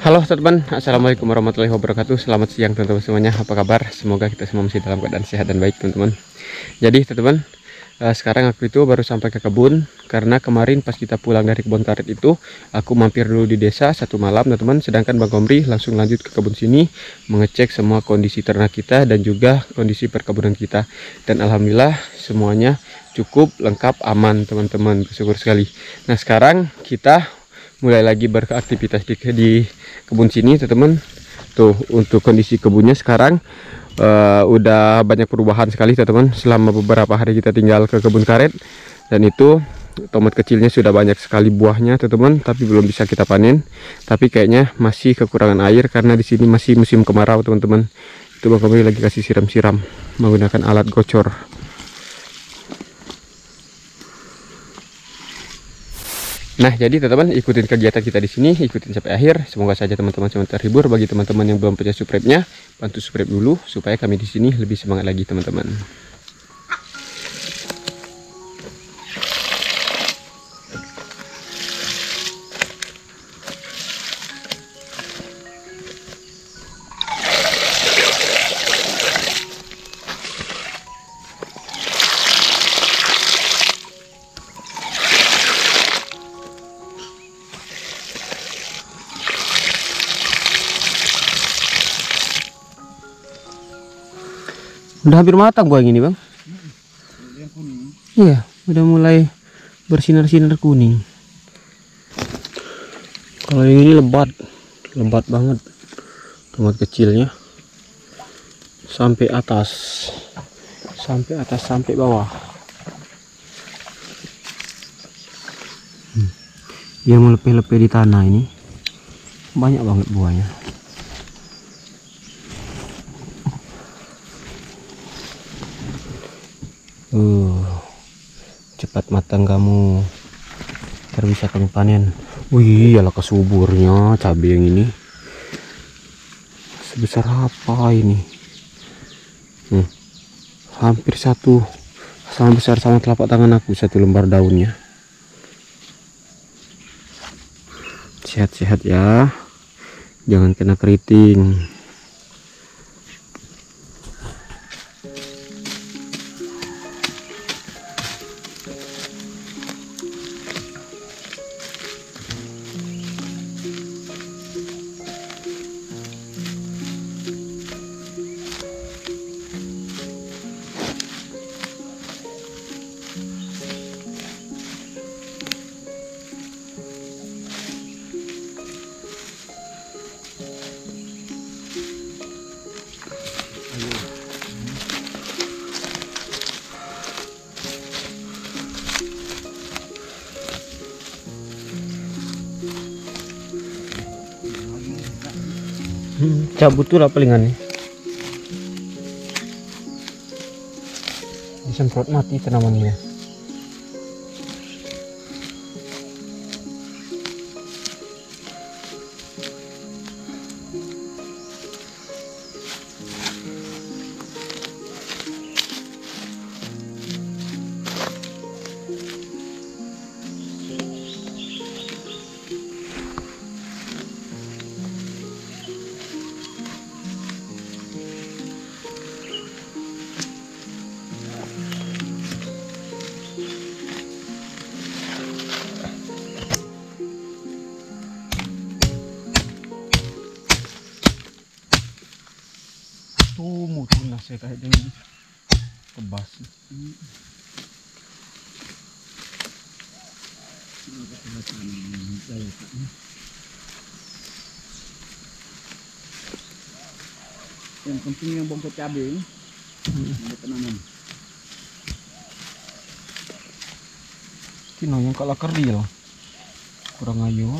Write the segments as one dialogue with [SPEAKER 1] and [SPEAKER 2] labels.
[SPEAKER 1] Halo teman-teman, assalamualaikum warahmatullahi wabarakatuh. Selamat siang teman-teman semuanya. Apa kabar? Semoga kita semua masih dalam keadaan sehat dan baik teman-teman. Jadi teman-teman, sekarang aku itu baru sampai ke kebun karena kemarin pas kita pulang dari kebun karet itu aku mampir dulu di desa satu malam teman-teman. Sedangkan Bang Komri langsung lanjut ke kebun sini mengecek semua kondisi ternak kita dan juga kondisi perkebunan kita. Dan alhamdulillah semuanya cukup lengkap, aman teman-teman. Bersyukur sekali. Nah sekarang kita mulai lagi beraktivitas di kebun sini teman-teman. Tuh untuk kondisi kebunnya sekarang udah banyak perubahan sekali teman-teman selama beberapa hari kita tinggal ke kebun karet. Dan itu tomat kecilnya sudah banyak sekali buahnya teman-teman, tapi belum bisa kita panen. Tapi kayaknya masih kekurangan air karena di sini masih musim kemarau teman-teman. Itu Bang Komri lagi kasih siram-siram menggunakan alat gocor. Nah, jadi teman-teman ikutin kegiatan kita di sini, ikutin sampai akhir. Semoga saja teman-teman semua terhibur. Bagi teman-teman yang belum punya subscribe-nya, bantu subscribe dulu supaya kami di sini lebih semangat lagi teman-teman. Udah hampir matang buah ini, Bang.
[SPEAKER 2] Yang kuning.
[SPEAKER 1] Iya, udah mulai bersinar-sinar kuning. Kalau yang ini lebat banget. Tomat kecilnya sampai atas, sampai bawah. Dia melepeh-lepeh di tanah ini. Banyak banget buahnya. Cepat matang kamu, ntar bisa kami panen. Wih, ala kesuburnya cabai yang ini. Sebesar apa ini? Hampir satu, sama besar sama telapak tangan aku, satu lembar daunnya. Sehat-sehat ya, jangan kena keriting. Cabut tuh lah palingannya. Disemprot mati tanamannya. Tuh mutuh saya kayak gini kebas.
[SPEAKER 2] Yang penting yang bongkot cabai ini ada tanaman.
[SPEAKER 1] Kino yang kalau kerdil kurang ayu.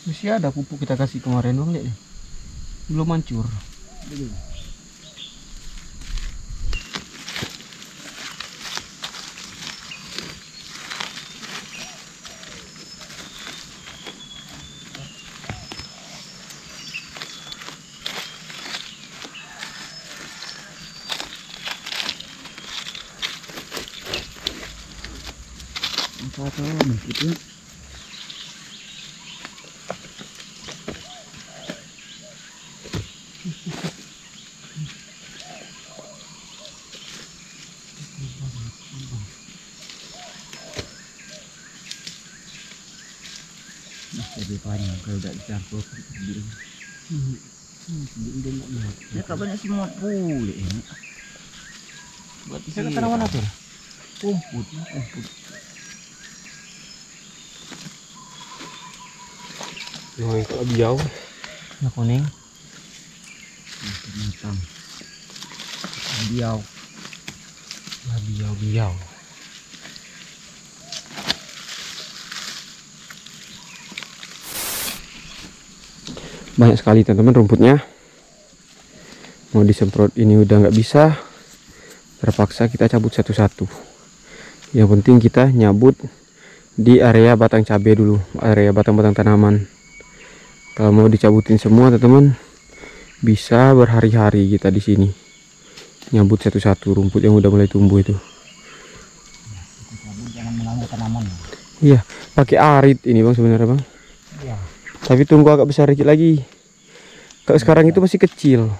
[SPEAKER 1] Masih ada pupuk kita kasih kemarin Bang, lihat nih. Belum hancur.
[SPEAKER 2] Belum. Apa gitu. sampahnya kalau udah dicampur. Ya tak banyak semua pulih ini. Buat
[SPEAKER 1] Saya ke tanaman apa?
[SPEAKER 2] Kumput.
[SPEAKER 1] Nah, itu hijau. Nah, kuning.
[SPEAKER 2] Hitam. Hijau.
[SPEAKER 1] Hijau. Banyak sekali teman-teman rumputnya. Mau disemprot ini udah nggak bisa, terpaksa kita cabut satu-satu. Yang penting kita nyabut di area batang cabai dulu, area batang-batang tanaman. Kalau mau dicabutin semua teman-teman, bisa berhari-hari kita di sini nyabut satu-satu rumput yang udah mulai tumbuh itu.
[SPEAKER 2] Jangan mengganggu tanaman.
[SPEAKER 1] Iya, pakai arit ini bang sebenarnya bang.
[SPEAKER 2] Iya.
[SPEAKER 1] Tapi tunggu agak besar dikit lagi. Kalau sekarang itu masih kecil.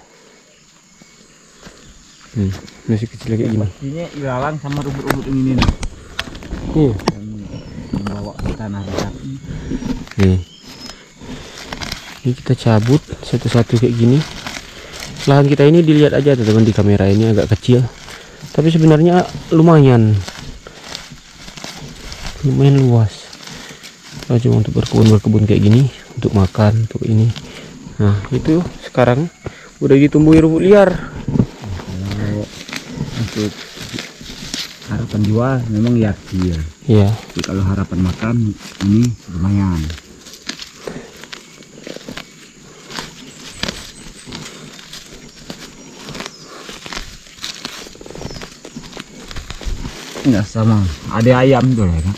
[SPEAKER 1] Masih kecil kayak gini.
[SPEAKER 2] Ini ilalang sama rumput-rumput ini nih.
[SPEAKER 1] Iya.
[SPEAKER 2] Yang bawa ke tanah sapi.
[SPEAKER 1] Nih. Ini kita cabut satu-satu kayak gini. Lahan kita ini dilihat aja teman-teman di kamera ini agak kecil. Tapi sebenarnya lumayan luas. Kalau cuma untuk berkebun kayak gini, untuk makan, untuk ini. Nah, itu sekarang udah ditumbuhi rumput liar.
[SPEAKER 2] Kalau untuk harapan jual memang ya kecil.
[SPEAKER 1] Iya.
[SPEAKER 2] Tapi kalau harapan makan ini lumayan. Enggak sama, ada ayam tuh ya kan.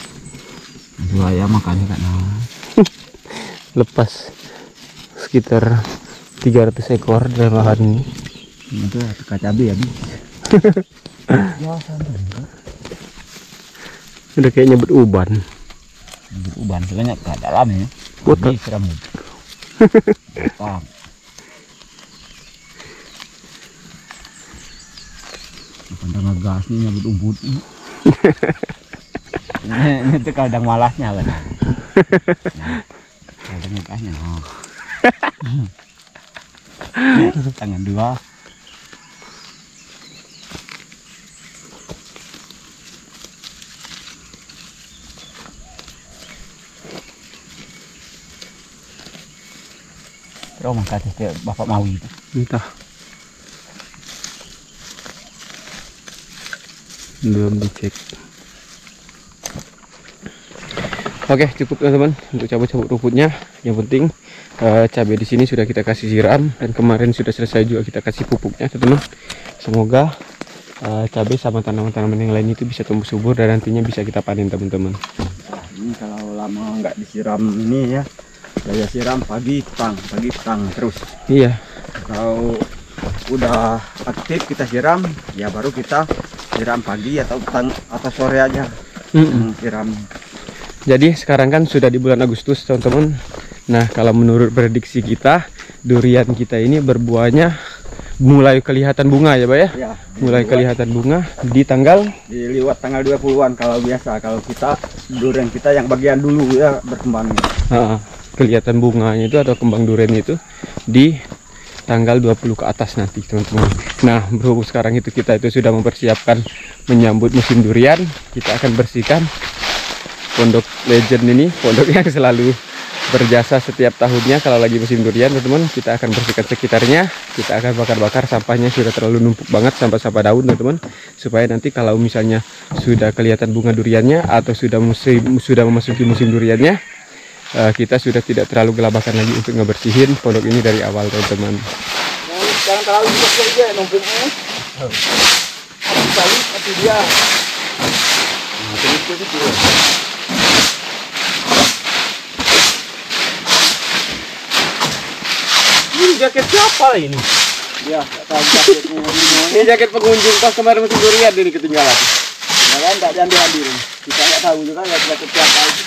[SPEAKER 2] Ada ayam makannya kan.
[SPEAKER 1] Lepas sekitar 300 ekor dalam lahan ini.
[SPEAKER 2] Itu cabai habis. Ya sama.
[SPEAKER 1] Udah kayak nyebut uban.
[SPEAKER 2] Uban sebanyak ke dalam ya.
[SPEAKER 1] Betul.
[SPEAKER 2] Ini seram. Paham. Kadang ngegas nih nyebut umput. Ini tuh kadang malasnya kan. Kadang ngegasnya. Tangan dua. Terus makasih ke Bapak Mawi itu.
[SPEAKER 1] Entah. Belum dicek. Oke, cukup teman-teman untuk cabut-cabut rumputnya. Yang penting cabai di sini sudah kita kasih siram dan kemarin sudah selesai juga kita kasih pupuknya teman-teman. Semoga cabai sama tanaman-tanaman yang lain itu bisa tumbuh subur dan nantinya bisa kita panen teman-teman.
[SPEAKER 2] Ini kalau lama nggak disiram ini ya, saya siram pagi petang terus.
[SPEAKER 1] Iya.
[SPEAKER 2] Kalau udah aktif kita siram, ya baru kita siram pagi atau petang atau sore aja. Siram.
[SPEAKER 1] Jadi sekarang kan sudah di bulan Agustus teman-teman. Nah kalau menurut prediksi kita, durian kita ini berbuahnya mulai kelihatan bunga ya Pak ya?
[SPEAKER 2] Ya,
[SPEAKER 1] mulai kelihatan bunga di tanggal?
[SPEAKER 2] Di lewat tanggal 20-an kalau biasa. Kalau kita durian kita yang bagian dulu ya berkembangnya.
[SPEAKER 1] Kelihatan bunganya itu atau kembang durian itu di tanggal 20 ke atas nanti teman-teman. Nah berhubung sekarang itu kita itu sudah mempersiapkan menyambut musim durian, kita akan bersihkan pondok legend ini, pondok yang selalu berjasa setiap tahunnya kalau lagi musim durian teman-teman. Kita akan bersihkan sekitarnya, kita akan bakar-bakar sampahnya, sudah terlalu numpuk banget sampah-sampah daun teman-teman, supaya nanti kalau misalnya sudah kelihatan bunga duriannya atau sudah memasuki musim duriannya, kita sudah tidak terlalu gelabakan lagi untuk ngebersihin pondok ini dari awal teman-teman.
[SPEAKER 2] Jangan terlalu juga numpuknya. Sekali tapi dia. Nah, itu.
[SPEAKER 1] Ini jaket siapa ini?
[SPEAKER 2] Ya, tahu jaketnya.
[SPEAKER 1] Ini jaket pengunjung pas kemarin musim durian ini ketinggalan.
[SPEAKER 2] Ya kan tak diambil. Kita nggak tahu juga ya jaket siapa itu.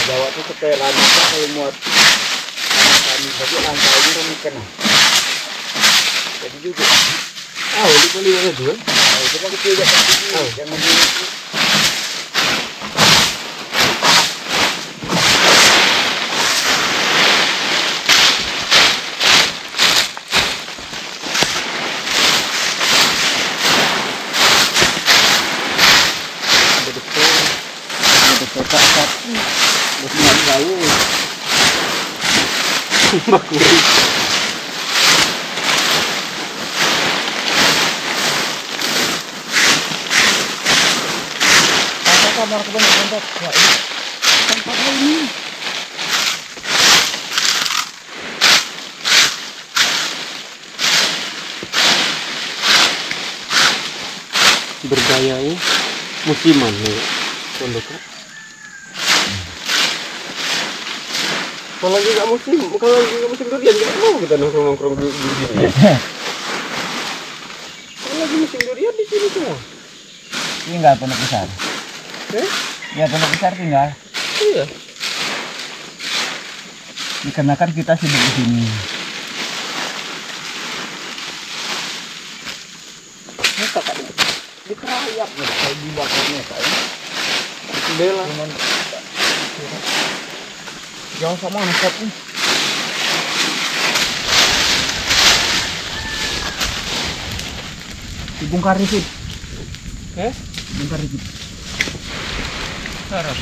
[SPEAKER 2] Bawa tuh setelan kalau muat kami tapi langkah ini kan kena. Jadi juga.
[SPEAKER 1] Di kali mana tuh?
[SPEAKER 2] Coba kecil aja. Jangan di. Kamar kebanyakan tempat. Ya, ini tempatnya ini.
[SPEAKER 1] Bergaya ini musiman nih pondoknya. Kalau lagi nggak musim durian nggak mau kita nongkrong di sini. Kalau lagi musim durian di sini semua.
[SPEAKER 2] Tinggal pondok besar. Ya pondok besar tinggal.
[SPEAKER 1] Iya.
[SPEAKER 2] Dikarenakan kita sibuk di sini. Ini kakak di kerayap nih, kayak di bakarnya kayaknya.
[SPEAKER 1] Bela.
[SPEAKER 2] Jangan sama anak nih. Dibongkar dikit. Bongkar dikit. Sekarang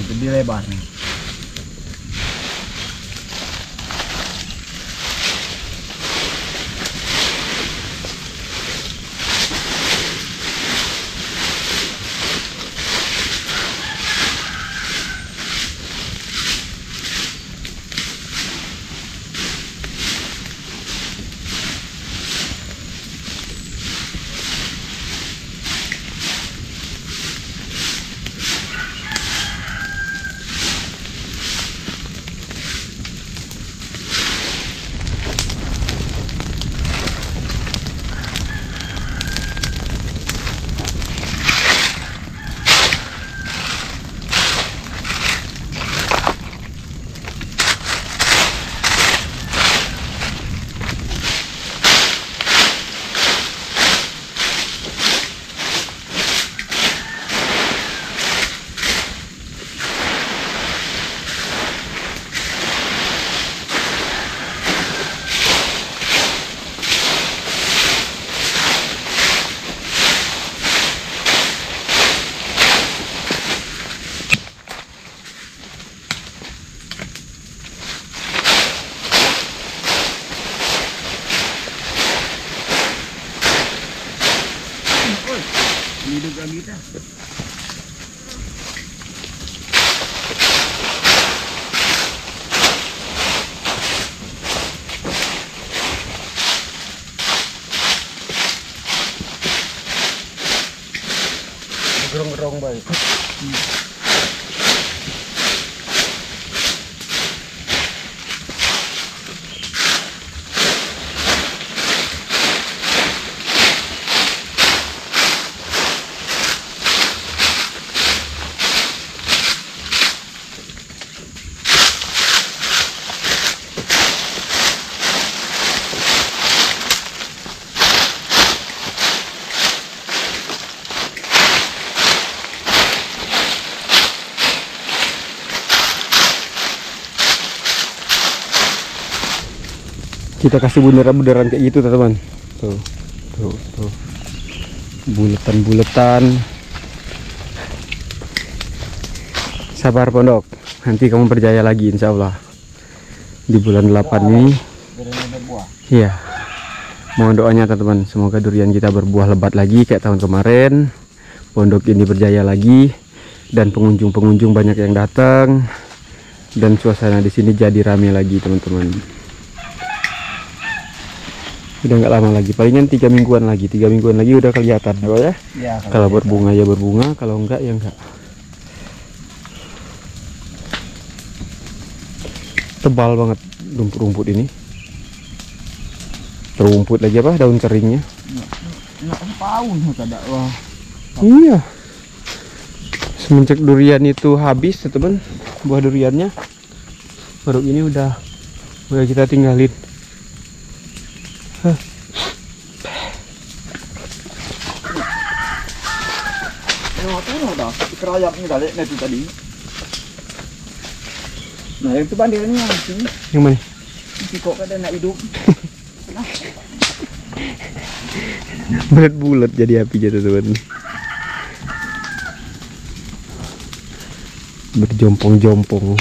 [SPEAKER 2] itu dilebar nih. Hidup lagi kita. Gerong-gerong baik.
[SPEAKER 1] Kita kasih bundaran-bundaran kayak gitu teman-teman. Tuh. Buletan-buletan. Sabar pondok, nanti kamu berjaya lagi insya Allah di bulan 8 ini. Iya. Mohon doanya teman-teman, semoga durian kita berbuah lebat lagi kayak tahun kemarin. Pondok ini berjaya lagi dan pengunjung-pengunjung banyak yang datang dan suasana di sini jadi ramai lagi teman-teman. Udah nggak lama lagi, palingan 3 mingguan lagi udah kelihatan ya.
[SPEAKER 2] Ya,
[SPEAKER 1] kalau berbunga ya berbunga, kalau enggak ya enggak. Tebal banget rumput-rumput ini. Rumput lagi apa, daun keringnya. Iya. Semenjak durian itu habis teman, buah duriannya baru ini udah kita tinggalin.
[SPEAKER 2] udah kerayapnya kali itu tadi. Nah yang itu bandirnya sini.
[SPEAKER 1] Yang mana?
[SPEAKER 2] Si kok ada nak hidup.
[SPEAKER 1] Bulat-bulat jadi api jatuh teman. Berjompong-jompong.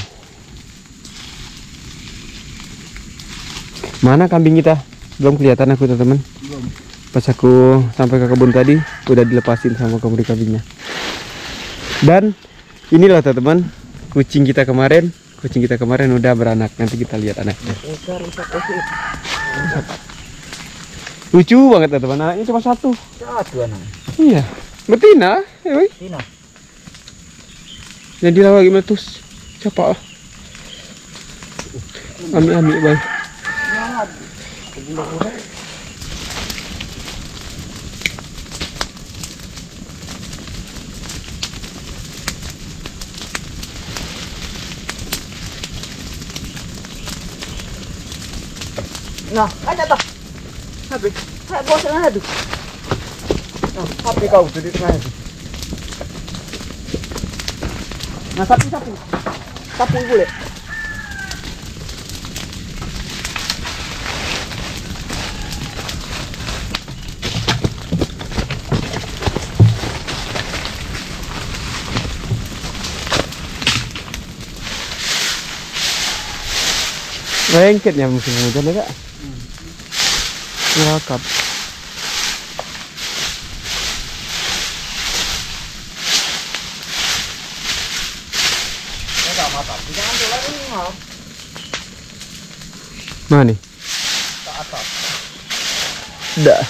[SPEAKER 1] Mana kambing kita? Belum kelihatan aku teman-teman.
[SPEAKER 2] Belum.
[SPEAKER 1] Pas aku sampai ke kebun tadi udah dilepasin sama kambing-kambingnya. Dan inilah teman-teman kucing kita kemarin. Kucing kita kemarin udah beranak. Nanti kita lihat anaknya. Lucu banget teman-teman. Anaknya cuma satu.
[SPEAKER 2] Satu anak.
[SPEAKER 1] Iya. Betina.
[SPEAKER 2] Tina.
[SPEAKER 1] Jadi lagi meletus. Siapa? Ami-ami baik.
[SPEAKER 2] Nah, ada tak? Habis. Saya bosan ada. Nah, HP kau tuh di tengah itu. Nah, sapu. Sapu boleh.
[SPEAKER 1] Lengketnya musim hujan ya kak. Ngakap. Mana nih?
[SPEAKER 2] Ke atas.
[SPEAKER 1] Dah.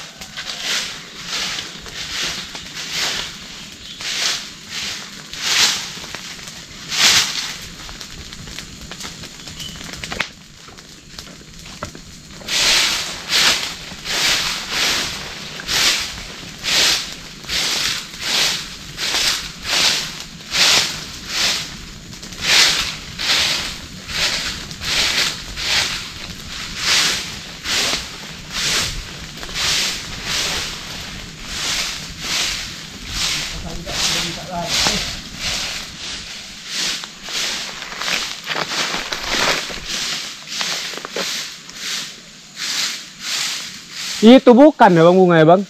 [SPEAKER 1] Itu bukan ya bang bunga ya bang.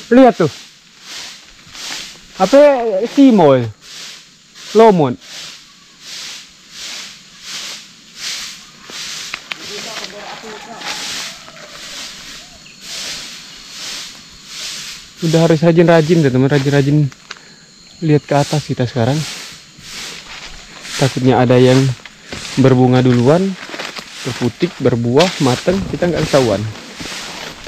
[SPEAKER 1] Lihat tuh. Apa simol? Lomon. Udah harus rajin-rajin teman, rajin-rajin lihat ke atas kita sekarang. Takutnya ada yang berbunga duluan, berputik, berbuah, mateng, kita nggak ketahuan.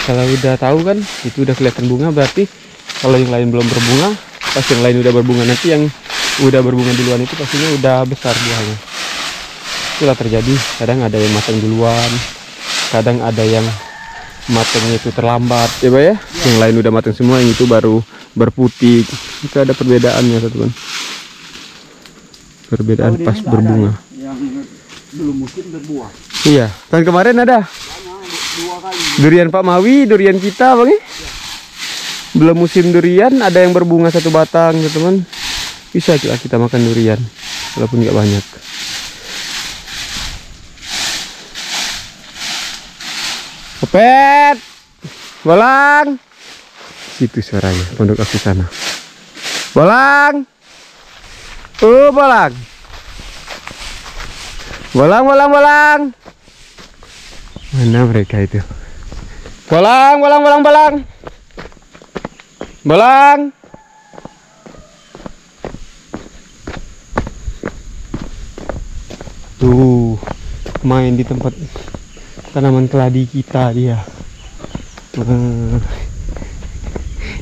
[SPEAKER 1] Kalau udah tahu kan, itu udah kelihatan bunga, berarti kalau yang lain belum berbunga, pas yang lain udah berbunga, nanti yang udah berbunga duluan itu pastinya udah besar buahnya. Itulah terjadi, kadang ada yang matang duluan, kadang ada yang matangnya itu terlambat, ya Pak ya? Yang lain udah matang semua, yang itu baru berputik. Itu ada perbedaannya teman-teman. Perbedaan pas berbunga.
[SPEAKER 2] Yang belum musim berbuah.
[SPEAKER 1] Iya, tahun kemarin ada.
[SPEAKER 2] 2 kali.
[SPEAKER 1] Durian Pak Mawi, durian kita bang ya? Belum musim durian, ada yang berbunga 1 batang teman-teman. Bisa kita makan durian, walaupun nggak banyak. Kepet, bolang. Situ suaranya, pondok aku sana. Bolang, bolang. Bolang. Mana mereka itu? Bolang. Tuh, main di tempat tanaman keladi kita dia.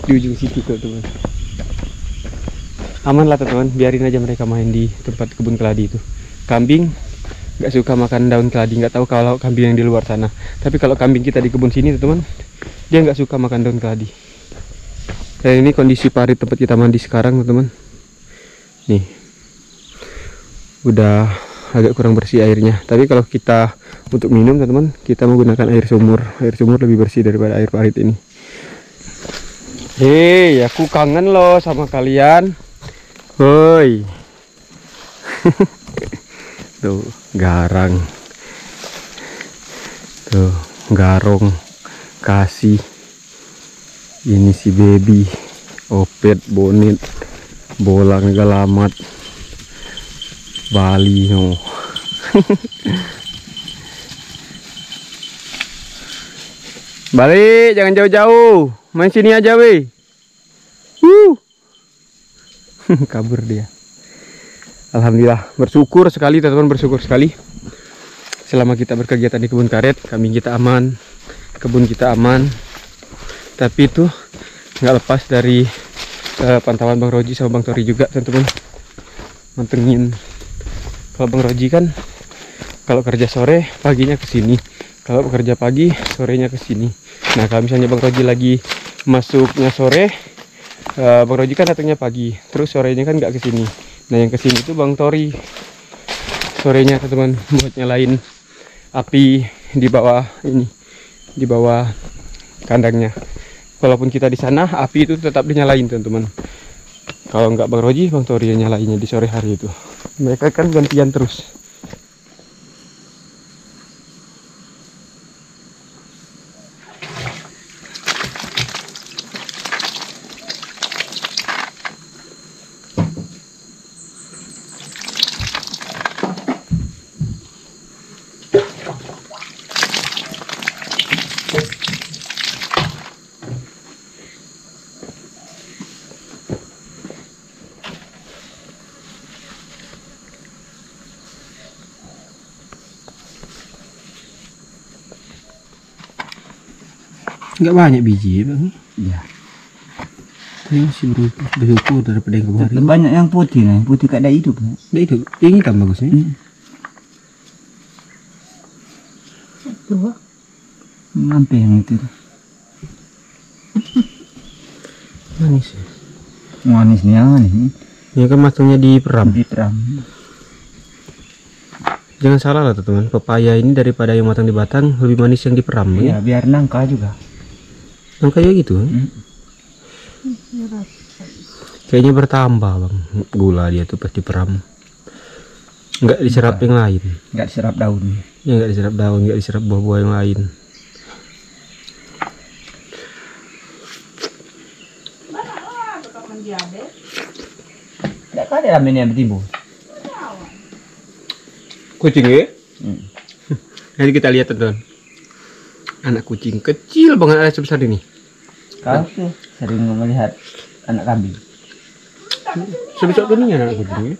[SPEAKER 1] Di ujung situ tuh teman. Aman lah teman, biarin aja mereka main di tempat kebun keladi itu. Kambing nggak suka makan daun keladi, nggak tahu kalau kambing yang di luar sana. Tapi kalau kambing kita di kebun sini teman, dia nggak suka makan daun keladi. Dan ini kondisi parit tempat kita mandi sekarang teman. Nih, udah agak kurang bersih airnya. Tapi kalau kita untuk minum teman-teman, kita menggunakan air sumur. Air sumur lebih bersih daripada air parit ini. Hei, aku kangen loh sama kalian. Woi. Tuh, garang. Tuh, garong kasih. Ini si baby, opet, bonit, bolang galamat, Bali no. Balik, jangan jauh-jauh. Main sini aja, weh. Kabur dia. Alhamdulillah, bersyukur sekali teman-teman, bersyukur sekali. Selama kita berkegiatan di kebun karet, kambing kita aman, kebun kita aman. Tapi itu nggak lepas dari pantauan Bang Roji sama Bang Tori juga, teman-teman. Mantengin. Kalau Bang Roji kan kalau kerja sore paginya ke sini, kalau bekerja pagi sorenya ke sini. Nah, kalau misalnya Bang Roji lagi masuknya sore, Bang Roji kan datangnya pagi, terus sorenya kan nggak ke sini. Nah, yang ke sini itu Bang Tori sorenya, teman-teman, buat nyalain api di bawah ini, di bawah kandangnya. Walaupun kita di sana, api itu tetap dinyalain, teman-teman. Kalau nggak Bang Roji, Bang Tori yang nyalainnya di sore hari itu. Mereka kan gantian terus. Nggak banyak biji, Bang.
[SPEAKER 2] Ya.
[SPEAKER 1] Tapi masih bersyukur daripada yang kemarin.
[SPEAKER 2] Banyak yang putih nih, putih kayak ada hidup.
[SPEAKER 1] Nah, itu yang hitam bagusnya.
[SPEAKER 2] Nampak yang itu.
[SPEAKER 1] Manis ya.
[SPEAKER 2] Manis nih.
[SPEAKER 1] Ya kan matangnya diperam.
[SPEAKER 2] Diperam.
[SPEAKER 1] Jangan salah lah, teman-teman. Pepaya ini daripada yang matang di batang lebih manis yang diperam.
[SPEAKER 2] Ya, biar nangka juga.
[SPEAKER 1] Nangka ya gitu. Kayaknya bertambah, Bang. Gula dia tuh pas diperam. Nggak diserap yang lain.
[SPEAKER 2] Nggak diserap daun.
[SPEAKER 1] Ya, nggak diserap daun, nggak diserap buah-buah yang lain.
[SPEAKER 2] Nggak ada ramen yang bertimbul.
[SPEAKER 1] Kucing ya? Nanti kita lihat, teman-teman. Anak kucing kecil banget, ada sebesar ini.
[SPEAKER 2] Kau tuh sering melihat anak kambing.
[SPEAKER 1] Sebesar ini anak kucingnya.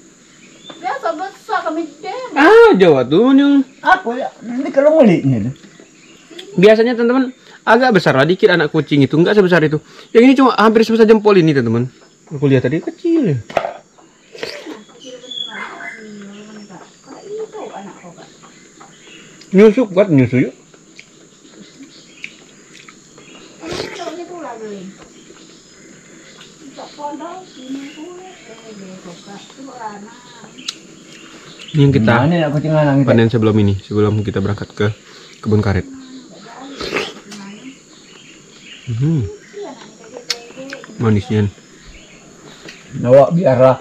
[SPEAKER 3] Ya sebesar kami dem.
[SPEAKER 1] Jawa tuh yang
[SPEAKER 2] Apa ya? Ini kalau nguliknya tuh.
[SPEAKER 1] biasanya, teman-teman, agak besar lah dikit anak kucing itu, nggak sebesar itu. Yang ini cuma hampir sebesar jempol ini, teman-teman. Aku lihat tadi kecil. Nyusuk buat nyusuk yuk. Ini yang kita panen sebelum ini, sebelum kita berangkat ke kebun karet. Manisnya.
[SPEAKER 2] Bawa biarlah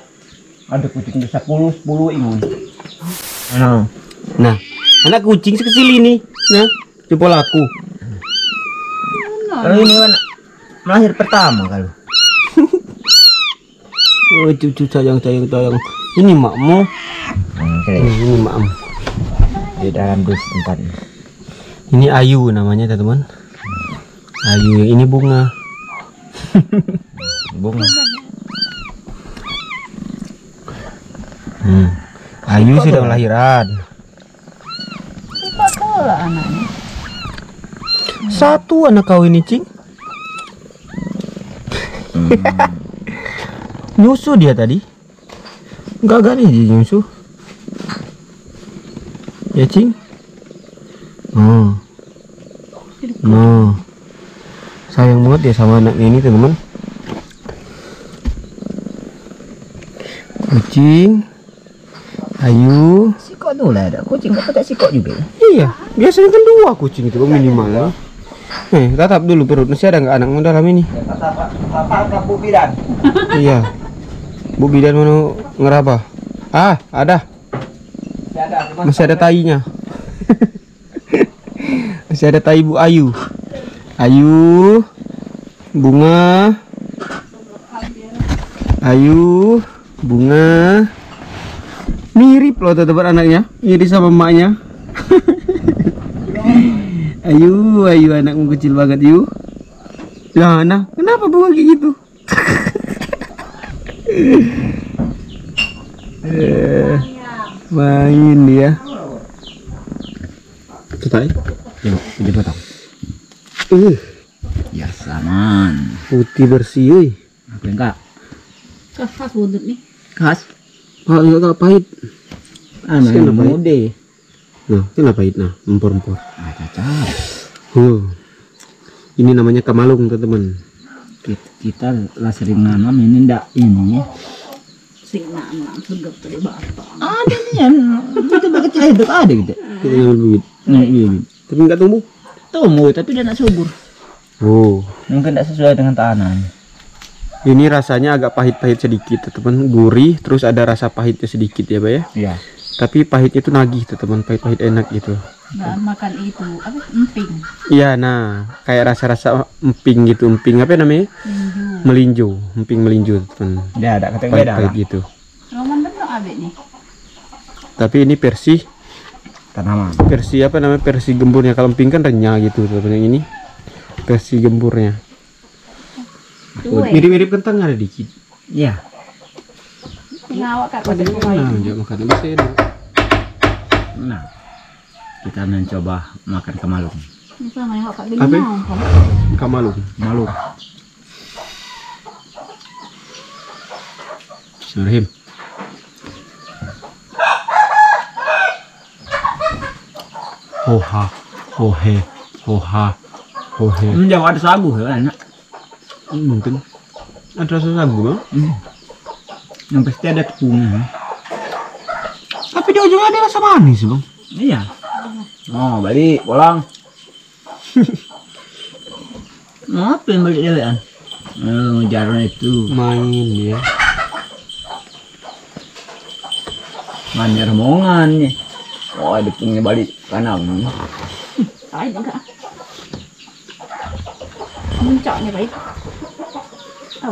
[SPEAKER 2] ada kucing bisa 10 ingun.
[SPEAKER 1] Nah, anak kucing sekecil ini, nah, jempol aku.
[SPEAKER 2] Kalau ini kan lahir pertama kalau.
[SPEAKER 1] Oh, cucu sayang. Ini makmu. Ini makmu.
[SPEAKER 2] Di dalam dus tempat ini.
[SPEAKER 1] Ini Ayu namanya, teman-teman. Ayu, yang ini bunga.
[SPEAKER 2] Bunga.
[SPEAKER 1] Ayu sudah lahiran.
[SPEAKER 3] Lah anaknya.
[SPEAKER 1] Satu anak kau ini, Cing. Nyusu dia tadi. Enggak nih dia nyusu. Ya, Cing. Sayang banget dia sama anaknya ini, teman-teman. Kucing. Ayu.
[SPEAKER 2] Sikok tuh lah ada kucing, apa tak sikok juga?
[SPEAKER 1] Iya, biasanya kan 2 kucing itu minimal. Tatap dulu perut. Masih ada nggak anakmu dalam ini?
[SPEAKER 2] Kata Bu Bidan.
[SPEAKER 1] Iya. Bu Bidan mau ngeraba? Ah, ada. Masih ada tainya. Masih ada tai Bu Ayu. Ayu, bunga. Ayu, bunga. Mirip loh teman anaknya. Mirip sama emaknya. Ayu anakmu kecil banget Yu. Lah, nah, kenapa bunga kayak gitu? Main dia. Tutai.
[SPEAKER 2] Yuk, jadi potong. Ya saman.
[SPEAKER 1] Putih bersih euy.
[SPEAKER 2] Apa enggak?
[SPEAKER 3] Khas buntut nih.
[SPEAKER 2] Khas.
[SPEAKER 1] Oh, enggak pahit.
[SPEAKER 2] Anu mode.
[SPEAKER 1] Nah, kenapa pahit nah? Empor-empor.
[SPEAKER 2] Ah, cacat.
[SPEAKER 1] Ini namanya kamalung, teman-teman.
[SPEAKER 2] Kita lah sering nanam ini ndak ini.
[SPEAKER 3] Sing nanam segep tadi batang.
[SPEAKER 2] Ada nih yang itu kecil itu ada gitu.
[SPEAKER 1] Kita ngambil bibit.
[SPEAKER 2] Nah, iya.
[SPEAKER 1] Tapi enggak tumbuh.
[SPEAKER 2] Tumbuh tapi dia nak subur.
[SPEAKER 1] Oh.
[SPEAKER 2] Mungkin tidak sesuai dengan tanah.
[SPEAKER 1] Ini rasanya agak pahit-pahit sedikit, teman. Gurih, terus ada rasa pahitnya sedikit ya, Pak ya.
[SPEAKER 2] Iya.
[SPEAKER 1] Tapi pahitnya itu nagih, teman. Pahit-pahit enak gitu.
[SPEAKER 3] Nah, makan itu apa? Emping.
[SPEAKER 1] Iya, nah, kayak rasa-rasa emping gitu. Emping apa namanya? Melinjo. Emping melinjo, teman.
[SPEAKER 2] Dia ada kata beda.
[SPEAKER 1] Pahit-pahit gitu.
[SPEAKER 3] Roman bener abek nih.
[SPEAKER 1] Tapi ini versi
[SPEAKER 2] Tanaman.
[SPEAKER 1] apa namanya? Versi gemburnya. Kalau emping kan renyah gitu, teman. Yang ini versi gemburnya. Mirip-mirip kentang ada dikit.
[SPEAKER 2] Iya.
[SPEAKER 3] Ngawak kak pada
[SPEAKER 1] Nah,
[SPEAKER 3] pemain.
[SPEAKER 1] jangan makan bisa enak.
[SPEAKER 2] Nah, kita mencoba makan kemalung.
[SPEAKER 3] Ini sama yang kak
[SPEAKER 1] Apa?
[SPEAKER 3] bingung.
[SPEAKER 1] Kamalung.
[SPEAKER 2] Malung.
[SPEAKER 1] Bismillahirrahmanirrahim. Hoha, hohe, hoha, hohe.
[SPEAKER 2] Menjawab ada sagu kan?
[SPEAKER 1] Mungkin ada rasa sagu, Bang.
[SPEAKER 2] Yang pasti ada tepungnya.
[SPEAKER 1] Tapi di ujungnya ada rasa manis, Bang.
[SPEAKER 2] Iya. Oh, balik, pulang. Ngapain balik jalan? Ngejarnya itu.
[SPEAKER 1] Main dia.
[SPEAKER 2] Mana rombongannya? Oh, ada punya balik kanan.
[SPEAKER 3] Ay, enggak. Muncaknya baik. Oh.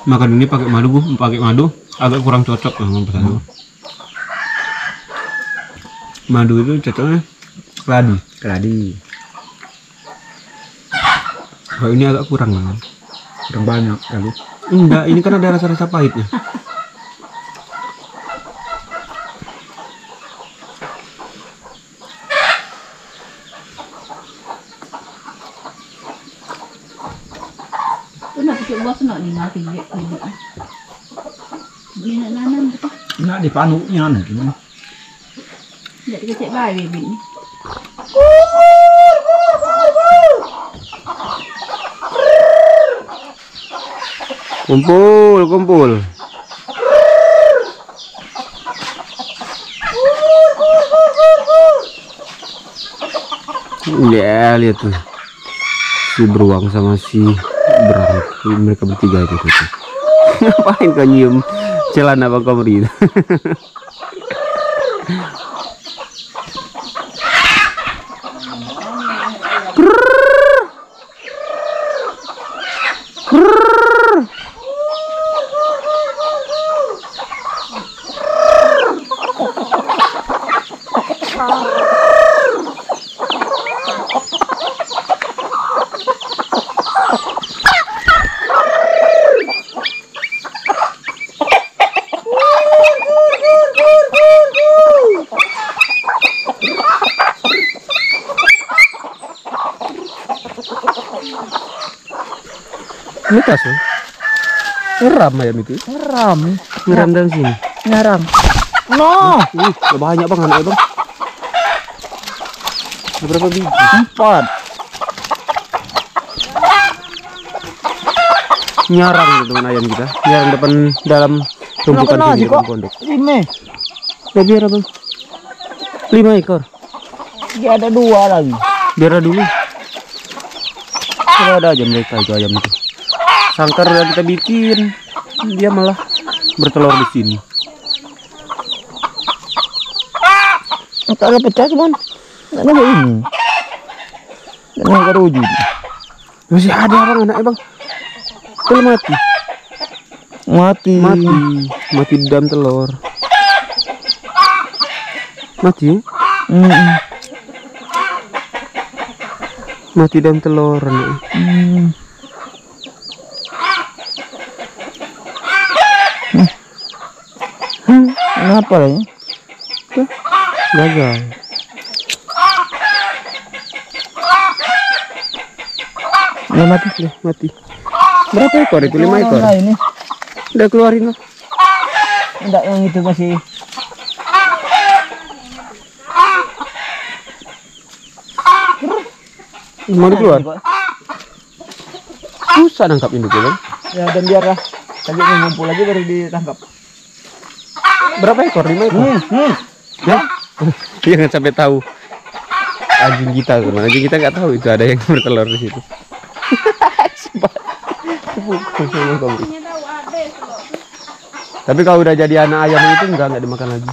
[SPEAKER 1] Makan ini pakai madu, Bu. Pakai madu agak kurang cocok dengan pesan. Madu itu cocoknya keladi.
[SPEAKER 2] Keladi.
[SPEAKER 1] Kalau ini agak kurang, Bang.
[SPEAKER 2] Kurang banyak kali.
[SPEAKER 1] Enggak, ini kan ada rasa-rasa pahitnya.
[SPEAKER 3] Itu nak pakai bos nak ni mati je. Ni nak nanam tu.
[SPEAKER 2] Nak dipanuknya nih.
[SPEAKER 3] Jadi kecek bayi bibit ni.
[SPEAKER 1] Kumpul. Ya, lihat tuh. Si beruang sama si berang. Mereka bertiga itu tuh. Ngapain kau nyium celana Bang Komri? Ini tas ya? Ngeram ayam itu? Ngeram dari sini?
[SPEAKER 2] Ngarang. No.
[SPEAKER 1] Udah banyak Bang anak Bang. Berapa biji?
[SPEAKER 2] 4.
[SPEAKER 1] Nyarang teman ayam kita. Nyarang depan dalam tumpukan sini depan pondok.
[SPEAKER 2] 5.
[SPEAKER 1] Ya biar abang. 5 ekor.
[SPEAKER 2] Ya ada 2 lagi.
[SPEAKER 1] Biar dulu. Kalau ada aja mereka itu ayam itu. Sangkar udah kita bikin, dia malah bertelur di sini.
[SPEAKER 2] Kalau pecah cuman nggak ada ini. Nggak ada wujud.
[SPEAKER 1] Masih ada bang anaknya bang. Telur mati. Mati di dalam telur. Mati ya? Mati dalam telur anaknya.
[SPEAKER 2] Kenapa ya?
[SPEAKER 1] Tuh, gagal.
[SPEAKER 2] Ya mati.
[SPEAKER 1] Ya, mati. Berapa ekor itu? 5 ekor.
[SPEAKER 2] Nah, ini
[SPEAKER 1] Udah keluarin lah.
[SPEAKER 2] enggak yang itu masih.
[SPEAKER 1] Mau keluar? Susah nangkap induknya bang.
[SPEAKER 2] Ya dan biarlah tadi ngumpul lagi baru ditangkap.
[SPEAKER 1] Berapa ekor? 5 ekor. Ya? Dia nggak sampai tahu. Anjing kita teman. Anjing kita nggak tahu itu ada yang bertelur di situ. Tapi kalau udah jadi anak ayam itu nggak dimakan lagi.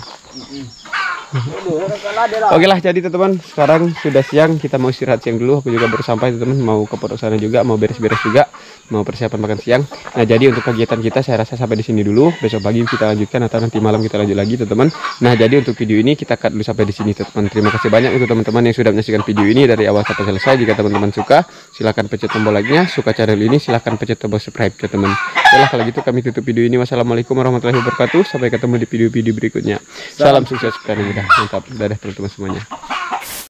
[SPEAKER 1] Oke lah, jadi teman-teman sekarang sudah siang, kita mau istirahat siang dulu. Aku juga baru sampai teman-teman, mau ke pondok sana juga, mau beres-beres juga, mau persiapan makan siang. Nah jadi untuk kegiatan kita saya rasa sampai di sini dulu. Besok pagi kita lanjutkan atau nanti malam kita lanjut lagi teman-teman. Nah jadi untuk video ini kita cut dulu sampai di sini teman-teman. Terima kasih banyak untuk teman-teman yang sudah menyaksikan video ini dari awal sampai selesai. Jika teman-teman suka, silahkan pencet tombol like-nya. Suka channel ini silahkan pencet tombol subscribe teman-teman. Yalah kalau gitu kami tutup video ini. Wassalamualaikum warahmatullahi wabarakatuh. Sampai ketemu di video-video berikutnya. Salam sukses dan mudah. Mantap. Dadah teman-teman semuanya.